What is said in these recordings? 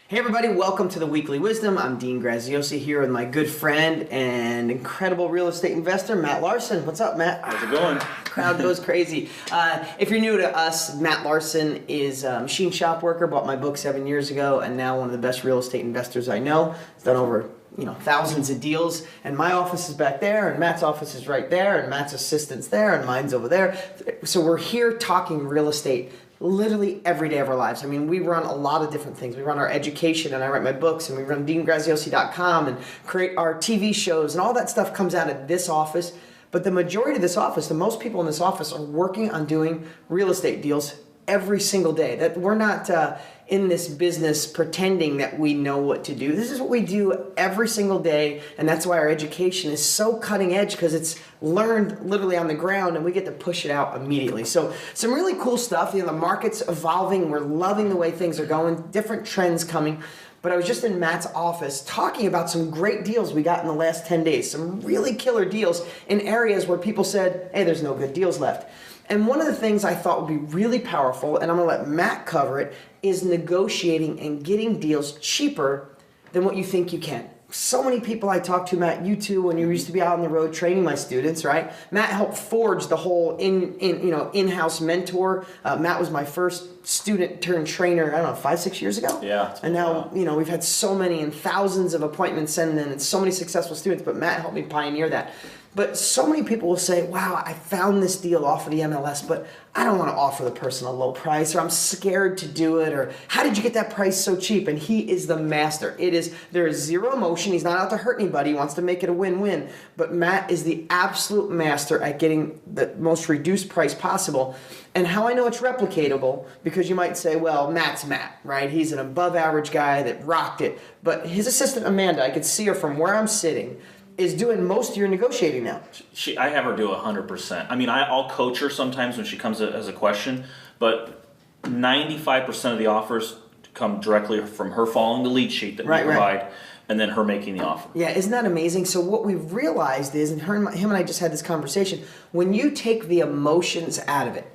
Hey everybody, welcome to the Weekly Wisdom. I'm Dean Graziosi here with my good friend and incredible real estate investor, Matt Larson. What's up, Matt? How's it going? Crowd goes crazy. If you're new to us, Matt Larson is a machine shop worker, bought my book 7 years ago, and now one of the best real estate investors I know. He's done over thousands of deals, and my office is back there, and Matt's office is right there, and Matt's assistant's there, and mine's over there. So we're here talking real estate literally every day of our lives. I mean, we run a lot of different things. We run our education, and I write my books, and we run deangraziosi.com and create our TV shows, and all that stuff comes out of this office. But the majority of this office, the most people in this office are working on doing real estate deals every single day. That we're not in this business pretending that we know what to do. This is what we do every single day, and that's why our education is so cutting edge, because it's learned literally on the ground and we get to push it out immediately. So some really cool stuff. The market's evolving. We're loving the way things are going, different trends coming. But I was just in Matt's office talking about some great deals we got in the last 10 days, some really killer deals in areas where people said, hey, there's no good deals left. And one of the things I thought would be really powerful, and I'm going to let Matt cover it, is negotiating and getting deals cheaper than what you think you can. So many people I talk to, Matt, you too, when you used to be out on the road training my students, right? Matt helped forge the whole in-house mentor. Matt was my first student turned trainer, I don't know, 5-6 years ago? Yeah. And now, we've had so many and thousands of appointments sent in and so many successful students, but Matt helped me pioneer that. But so many people will say, wow, I found this deal off of the MLS, but I don't want to offer the person a low price, or I'm scared to do it, or how did you get that price so cheap? And he is the master. There is zero emotion. He's not out to hurt anybody. He wants to make it a win-win. But Matt is the absolute master at getting the most reduced price possible. And how I know it's replicatable, because you might say, well, Matt's Matt, right? He's an above average guy that rocked it. But his assistant, Amanda, I could see her from where I'm sitting, is doing most of your negotiating now. I have her do 100%. I mean, I'll coach her sometimes when she comes as a question, but 95% of the offers come directly from her following the lead sheet that we provide, and then her making the offer. Yeah, isn't that amazing? So what we've realized is, and him and I just had this conversation, when you take the emotions out of it,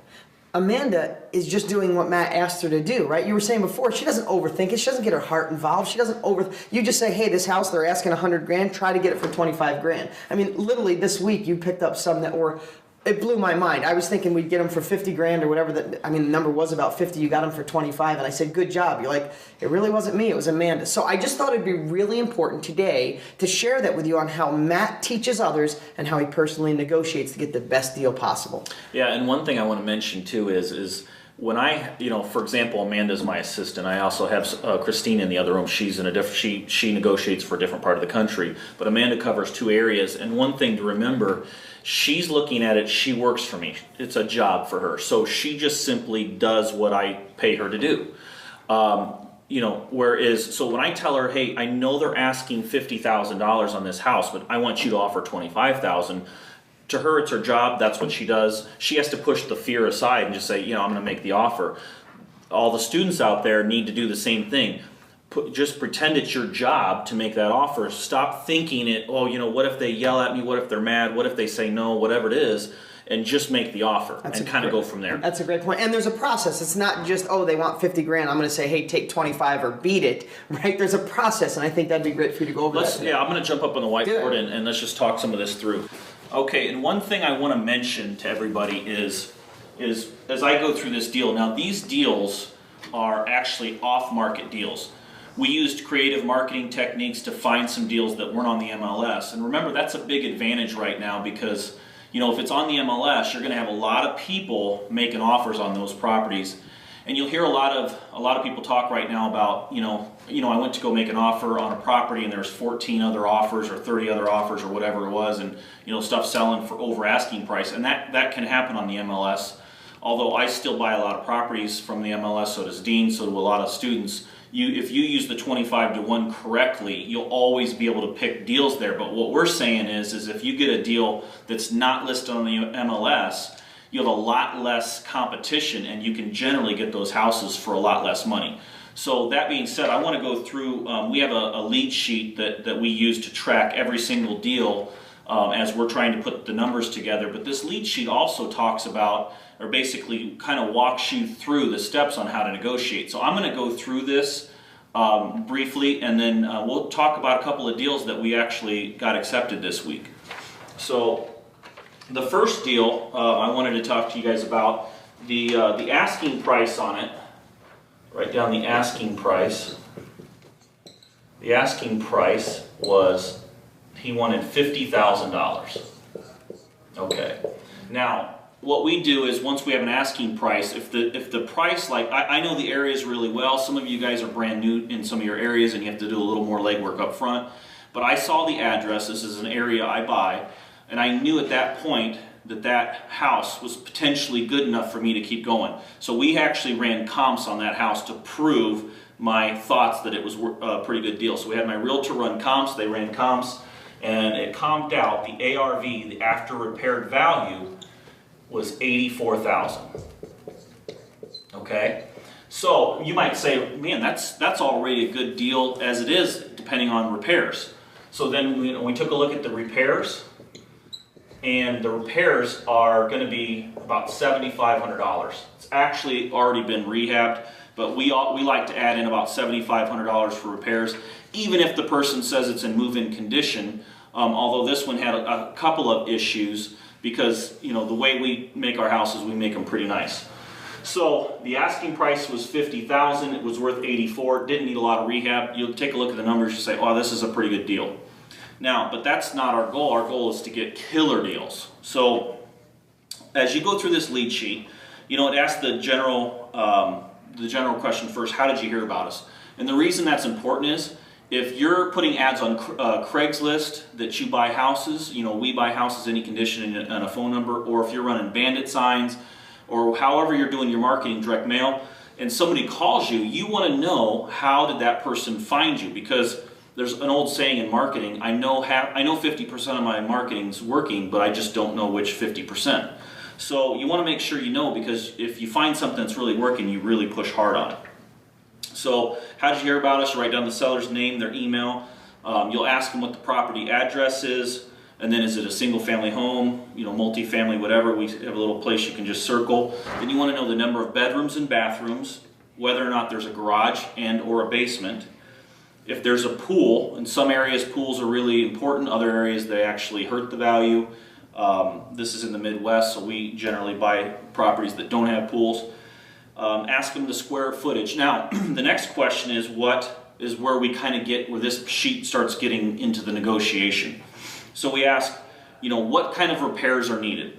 Amanda is just doing what Matt asked her to do, right? You were saying before, she doesn't overthink it. She doesn't get her heart involved. You just say, hey, this house, they're asking 100 grand, try to get it for 25 grand. I mean, literally this week you picked up some that were, it blew my mind. I was thinking we'd get them for 50 grand or whatever. The number was about 50. You got them for 25. And I said, good job. You're like, it really wasn't me. It was Amanda. So I just thought it'd be really important today to share that with you on how Matt teaches others and how he personally negotiates to get the best deal possible. Yeah, and one thing I want to mention too is when I, for example, Amanda's my assistant. I also have Christine in the other room. She's in a different, she negotiates for a different part of the country. But Amanda covers 2 areas. And one thing to remember, she's looking at it, she works for me. It's a job for her. So she just simply does what I pay her to do. Whereas, so when I tell her, hey, I know they're asking $50,000 on this house, but I want you to offer $25,000. To her, it's her job. That's what she does. She has to push the fear aside and just say, I'm going to make the offer. All the students out there need to do the same thing. Just pretend it's your job to make that offer. Stop thinking it, what if they yell at me? What if they're mad? What if they say no? Whatever it is. And just make the offer and kind of go from there. That's a great point. And there's a process. It's not just, they want 50 grand. I'm going to say, hey, take 25 or beat it, right? There's a process, and I think that'd be great for you to go over that. Yeah, I'm going to jump up on the whiteboard and let's just talk some of this through. Okay, and one thing I want to mention to everybody is as I go through this deal, now these deals are actually off-market deals. We used creative marketing techniques to find some deals that weren't on the MLS. And remember, that's a big advantage right now because if it's on the MLS, you're going to have a lot of people making offers on those properties. And you'll hear a lot of people talk right now about, I went to go make an offer on a property and there's 14 other offers or 30 other offers or whatever it was, and stuff selling for over asking price. And that can happen on the MLS. Although I still buy a lot of properties from the MLS, so does Dean, so do a lot of students. If you use the 25-to-1 correctly, you'll always be able to pick deals there. But what we're saying is if you get a deal that's not listed on the MLS, you have a lot less competition and you can generally get those houses for a lot less money. So that being said, I want to go through, we have a lead sheet that we use to track every single deal as we're trying to put the numbers together. But this lead sheet also talks about, or basically kind of walks you through the steps on how to negotiate. So I'm going to go through this briefly, and then we'll talk about a couple of deals that we actually got accepted this week. So the first deal I wanted to talk to you guys about, the asking price on it. Write down the asking price. The asking price was, he wanted $50,000. Okay. Now, what we do is once we have an asking price, if the price, like I know the areas really well. Some of you guys are brand new in some of your areas and you have to do a little more legwork up front. But I saw the address. This is an area I buy, and I knew at that point that that house was potentially good enough for me to keep going. So we actually ran comps on that house to prove my thoughts that it was a pretty good deal. So we had my realtor run comps. They ran comps, and it comped out the ARV, the after repaired value, was $84,000. Okay, so you might say, man, that's already a good deal as it is, depending on repairs. So then we took a look at the repairs, and the repairs are going to be about $7,500. It's actually already been rehabbed, but we like to add in about $7,500 for repairs, even if the person says it's in move-in condition. Although this one had a couple of issues, because the way we make our houses, we make them pretty nice. So the asking price was $50,000. It was worth $84,000. Didn't need a lot of rehab. You'll take a look at the numbers. You say, "Oh, this is a pretty good deal." Now, but that's not our goal. Our goal is to get killer deals. So as you go through this lead sheet, it asks the general question first: how did you hear about us? And the reason that's important is, if you're putting ads on Craigslist that you buy houses, we buy houses any condition and a phone number, or if you're running bandit signs, or however you're doing your marketing, direct mail, and somebody calls you, you want to know, how did that person find you? Because there's an old saying in marketing, I know 50% of my marketing's working, but I just don't know which 50%. So you want to make sure you know, because if you find something that's really working, you really push hard on it. So how did you hear about us? You write down the seller's name, their email. You'll ask them what the property address is, and then is it a single family home, multi-family, whatever. We have a little place you can just circle. Then you want to know the number of bedrooms and bathrooms, whether or not there's a garage and or a basement. If there's a pool, in some areas pools are really important, other areas they actually hurt the value. This is in the Midwest, so we generally buy properties that don't have pools. Ask them the square footage. Now, the next question is where we kind of get, where this sheet starts getting into the negotiation. So we ask, what kind of repairs are needed?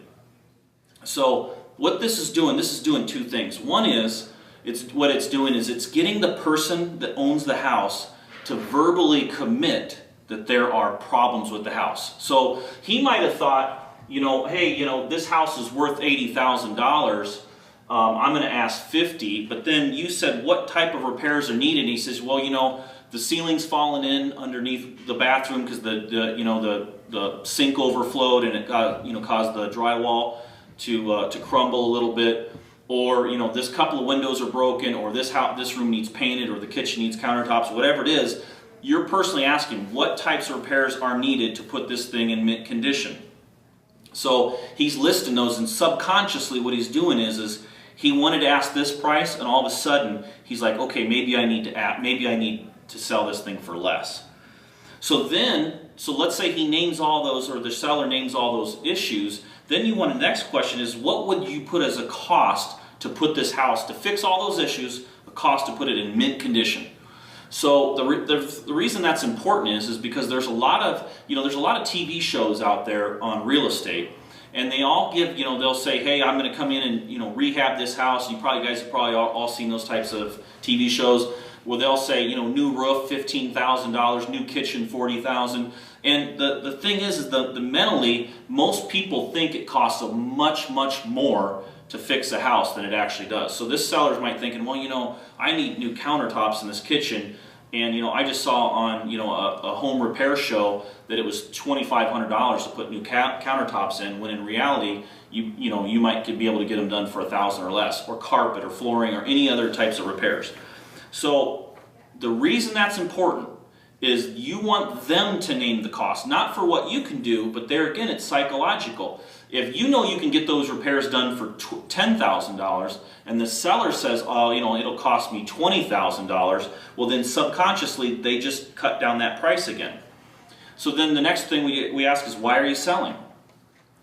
So what this is doing two things. One is, it's getting the person that owns the house to verbally commit that there are problems with the house. So he might have thought, hey, this house is worth $80,000. I'm going to ask $50,000, but then you said what type of repairs are needed. And he says, well, the ceiling's fallen in underneath the bathroom because the sink overflowed and it caused the drywall to crumble a little bit, or this couple of windows are broken, or this room needs painted, or the kitchen needs countertops, whatever it is. You're personally asking what types of repairs are needed to put this thing in mint condition. So he's listing those, and subconsciously what he's doing is he wanted to ask this price, and all of a sudden he's like, okay, maybe I need to sell this thing for less. So let's say he names all those, or the seller names all those issues. Then the next question is, what would you put as a cost to put this house, to fix all those issues, a cost to put it in mint condition? So the reason that's important is because there's a lot of TV shows out there on real estate. And they all give, they'll say, hey, I'm going to come in and, rehab this house. You guys have probably all seen those types of TV shows where they'll say, new roof, $15,000, new kitchen, $40,000. And the thing is the mentally, most people think it costs much, much more to fix a house than it actually does. So this seller's might thinking, well, I need new countertops in this kitchen. And I just saw on a home repair show that it was $2,500 to put new countertops in, when in reality you might be able to get them done for $1,000 or less, or carpet or flooring or any other types of repairs. So the reason that's important is you want them to name the cost, not for what you can do, but there again, it's psychological. If you know you can get those repairs done for $10,000 and the seller says, oh, it'll cost me $20,000, well then subconsciously they just cut down that price again. So then the next thing we ask is, why are you selling?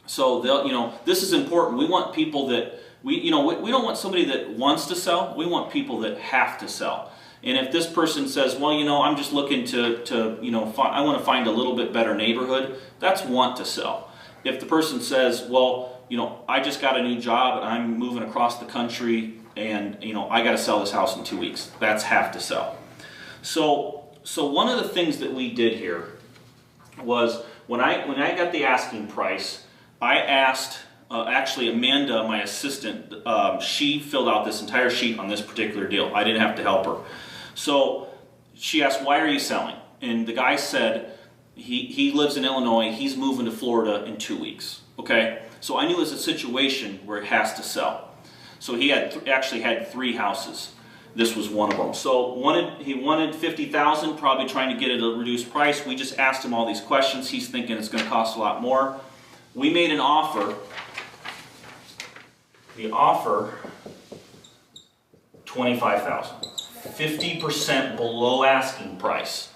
So this is important. We want people that, we don't want somebody that wants to sell, we want people that have to sell. And if this person says, well, I'm just looking I want to find a little bit better neighborhood, that's want to sell. If the person says, well, I just got a new job and I'm moving across the country and, I got to sell this house in 2 weeks, that's have to sell. So one of the things that we did here was when I got the asking price, I asked, actually Amanda, my assistant, she filled out this entire sheet on this particular deal. I didn't have to help her. So she asked, why are you selling? And the guy said, he lives in Illinois, he's moving to Florida in 2 weeks. Okay, so I knew it was a situation where it has to sell. So he actually had 3 houses. This was one of them. So he wanted $50,000, probably trying to get it at a reduced price. We just asked him all these questions. He's thinking it's going to cost a lot more. We made an offer. The offer, $25,000. 50% below asking price.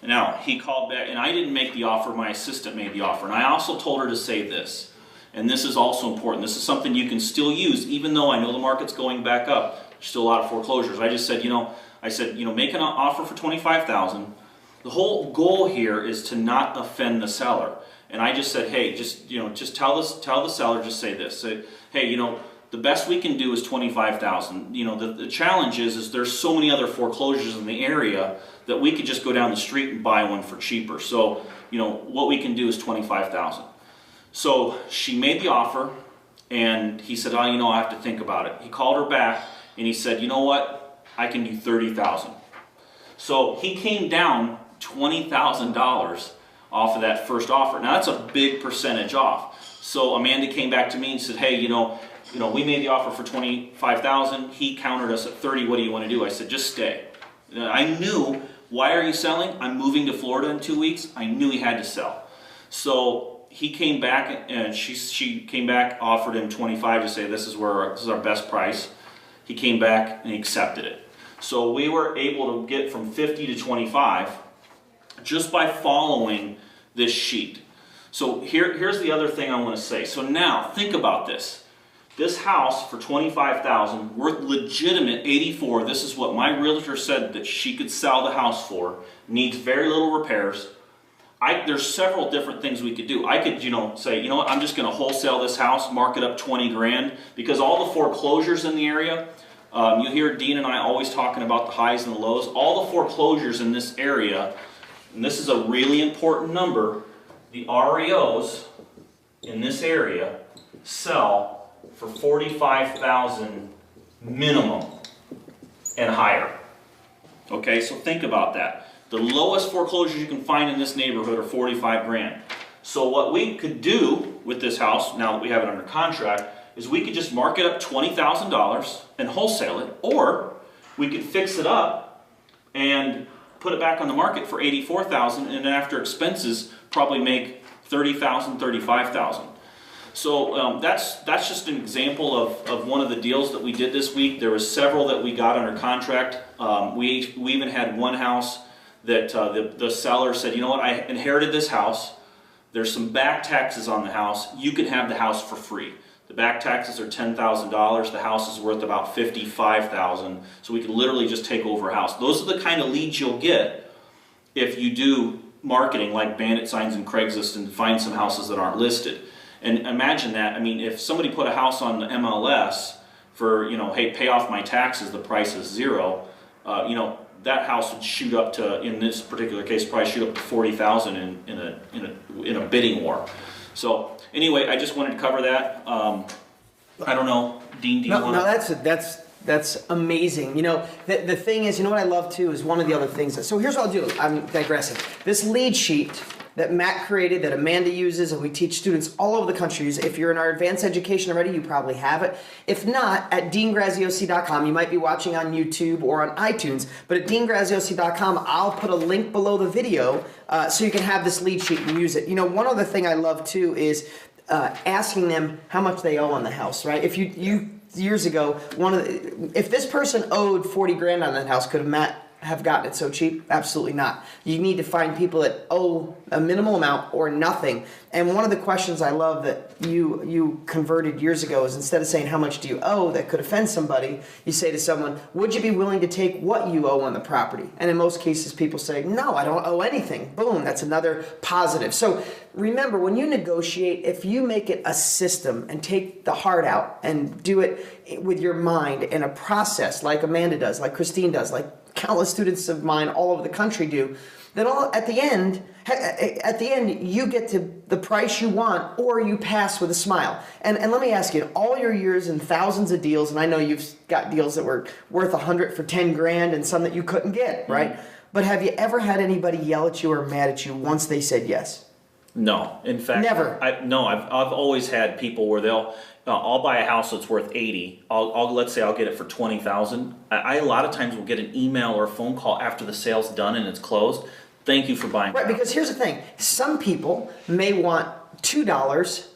Now, he called back, and I didn't make the offer, my assistant made the offer. And I also told her to say this, and this is also important. This is something you can still use, even though I know the market's going back up. There's still a lot of foreclosures. I just said, make an offer for $25,000. The whole goal here is to not offend the seller. And I just said, hey, just tell the seller, just say this. Say, hey, the best we can do is $25,000. The challenge is there's so many other foreclosures in the area that we could just go down the street and buy one for cheaper. So, what we can do is $25,000. So she made the offer, and he said, oh, I have to think about it. He called her back, and he said, you know what? I can do $30,000. So he came down $20,000 off of that first offer. Now that's a big percentage off. So Amanda came back to me and said, hey, we made the offer for $25,000. He countered us at $30,000. What do you want to do? I said, just stay. I knew, why are you selling? I'm moving to Florida in 2 weeks. I knew he had to sell. So he came back, and she came back, offered him $25,000 to say this is our best price. He came back and he accepted it. So we were able to get from $50,000 to $25,000 just by following this sheet. So here's the other thing I want to say. So now think about this. This house for $25,000, worth legitimate $84,000. This is what my realtor said that she could sell the house for. Needs very little repairs. There's several different things we could do. I could, say, what, I'm just going to wholesale this house, mark it up 20 grand, because all the foreclosures in the area, you hear Dean and I always talking about the highs and the lows. All the foreclosures in this area, and this is a really important number, the REOs in this area sell for $45,000 minimum and higher. Okay, so think about that. The lowest foreclosures you can find in this neighborhood are 45 grand. So what we could do with this house, now that we have it under contract, is we could just mark it up $20,000 and wholesale it, or we could fix it up and put it back on the market for $84,000, and then after expenses probably make $30,000, $35,000. So that's just an example of one of the deals that we did this week. There was several that we got under contract. We even had one house that the seller said, you know what, I inherited this house. There's some back taxes on the house. You can have the house for free. The back taxes are $10,000. The house is worth about $55,000. So we can literally just take over a house. Those are the kind of leads you'll get if you do marketing like bandit signs and Craigslist and find some houses that aren't listed. And imagine that. I mean, if somebody put a house on the MLS for, hey, pay off my taxes, the price is $0, that house would shoot up to, in this particular case, probably shoot up to $40,000 in a bidding war. So anyway, I just wanted to cover that. I don't know, Dean, do you want to? No, that's amazing. The thing is, what I love too is one of the other things. So here's what I'll do. I'm digressing. This lead sheet that Matt created, that Amanda uses, and we teach students all over the country. If you're in our advanced education already, you probably have it. If not, at deangraziosi.com, you might be watching on YouTube or on iTunes, but at deangraziosi.com, I'll put a link below the video so you can have this lead sheet and use it. You know, one other thing I love too is asking them how much they owe on the house, right? If you years ago, if this person owed 40 grand on that house, could Matt have gotten it so cheap? Absolutely not. You need to find people that owe a minimal amount or nothing. And one of the questions I love that you converted years ago is, instead of saying how much do you owe, that could offend somebody, you say to someone, would you be willing to take what you owe on the property? And in most cases people say, no, I don't owe anything. Boom, that's another positive. So remember, when you negotiate, if you make it a system and take the heart out and do it with your mind in a process, like Amanda does, like Christine does, like countless students of mine all over the country do, then at the end you get to the price you want, or you pass with a smile. And let me ask you, in all your years and thousands of deals, and I know you've got deals that were worth 100 for 10 grand and some that you couldn't get, right? Mm-hmm. But have you ever had anybody yell at you or mad at you once they said yes? No, in fact, never. I've always had people where I'll buy a house that's worth 80. Let's say I'll get it for 20,000. I a lot of times will get an email or a phone call after the sale's done and it's closed. Thank you for buying. Right, because here's the thing: some people may want $2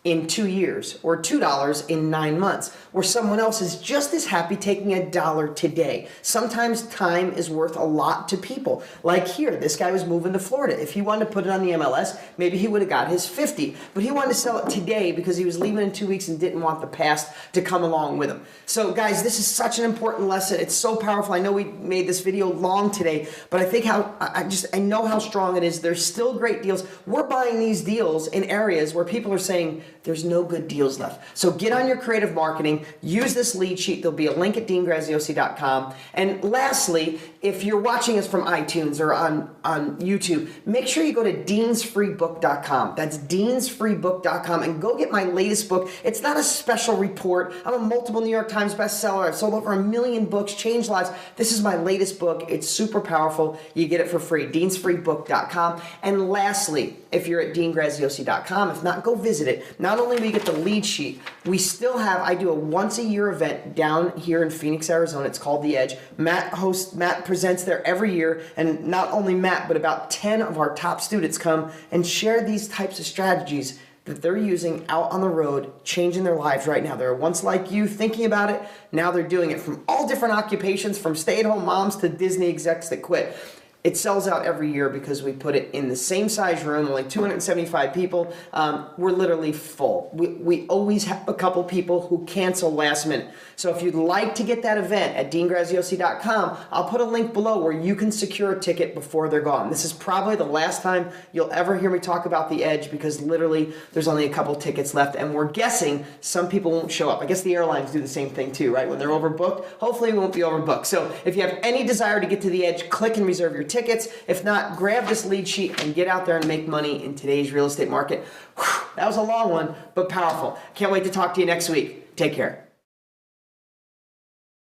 in 2 years, or $2 in 9 months, where someone else is just as happy taking $1 today. Sometimes time is worth a lot to people. Like here, this guy was moving to Florida. If he wanted to put it on the MLS, maybe he would have got his 50, but he wanted to sell it today because he was leaving in 2 weeks and didn't want the past to come along with him. So guys, this is such an important lesson. It's so powerful. I know we made this video long today, but I think I know how strong it is. There's still great deals. We're buying these deals in areas where people are saying there's no good deals left. So get on your creative marketing, use this lead sheet. There'll be a link at deangraziosi.com. And lastly, if you're watching us from iTunes or on YouTube, make sure you go to deansfreebook.com. That's deansfreebook.com, and go get my latest book. It's not a special report. I'm a multiple New York Times bestseller. I've sold over 1 million books, changed lives. This is my latest book. It's super powerful. You get it for free, deansfreebook.com. And lastly, if you're at deangraziosi.com, if not, go visit it. Not only do you get the lead sheet, we still have, I do a once-a-year event down here in Phoenix, Arizona. It's called The Edge. Matt presents there every year, and not only Matt, but about 10 of our top students come and share these types of strategies that they're using out on the road, changing their lives right now. They were once like you, thinking about it. Now they're doing it, from all different occupations, from stay-at-home moms to Disney execs that quit. It sells out every year because we put it in the same size room, only 275 people. We're literally full. We always have a couple people who cancel last minute. So if you'd like to get that event at deangraziosi.com, I'll put a link below where you can secure a ticket before they're gone. This is probably the last time you'll ever hear me talk about The Edge, because literally there's only a couple tickets left, and we're guessing some people won't show up. I guess the airlines do the same thing too, right? When they're overbooked, hopefully we won't be overbooked. So if you have any desire to get to The Edge, click and reserve your tickets. If not, grab this lead sheet and get out there and make money in today's real estate market. Whew, that was a long one, but powerful. Can't wait to talk to you next week. Take care.